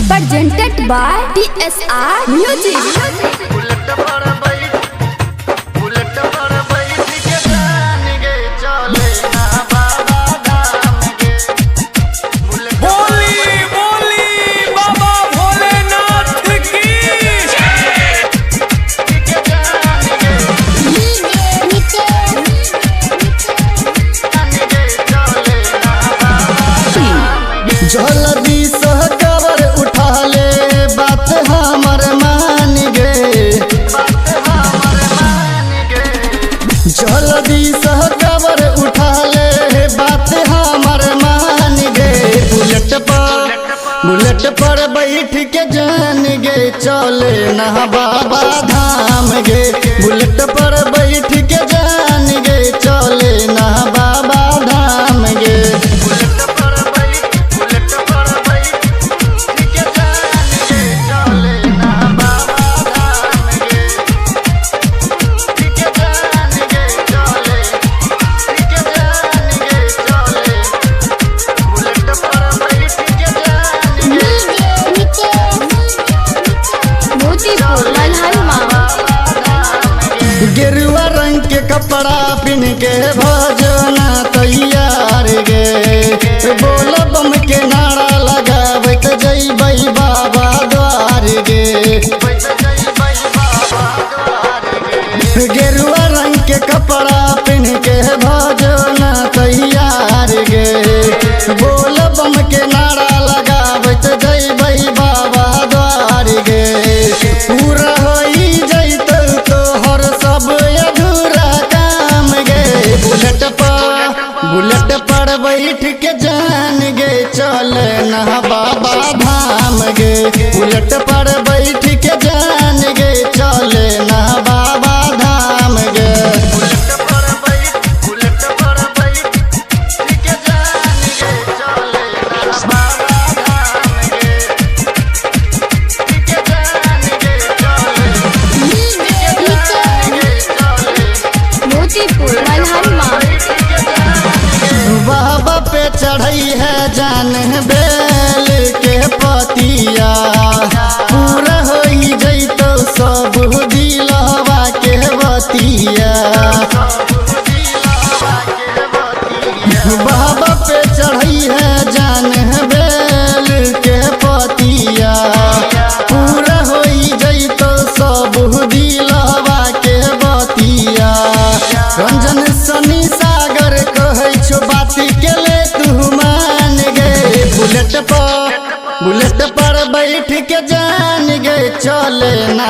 presented by TSR Music. जल्दी सहकवर उठा ले बात हमर मान गे, जल्दी सहकवर उठा ले बात हमर मान गे। बुलेट पर बैठ के जान गे चले ना बाबा धाम गे। बुलेट पर बैठ के जान गे चले ना बाबा धाम गे। गेरुआ रंग के कपड़ा पिन के भजना तैयार गे। बोल बम के नारा लगावत जइबै बाबा द्वार गे। गेरुआ रंग के कपड़ा पिन के भजना तैयार गे। बोल बम के नारा लगावत जइबै बाबा द्वार गे। पूरा होई जइतौ तोहर सब अधूरा काम गे। बुलेट पर बैठ के जान गे चले ना बाबा धाम गे। बुलेट पर बैठ के जान गे चले ना बाबा धाम गे। बाबा पे चढ़ई है जान बेल के पतिया। पूरा होई जइतो सब दिलवा के बतिया। बाबा पे चढ़ई है जान बेल के पतिया। पूरा होई जइतो सब दिलवा के बतिया। रंजन सनी सागर कहै छो बात के ले तू मान गे। बुलेट पर बैठ के जान गे चले ना।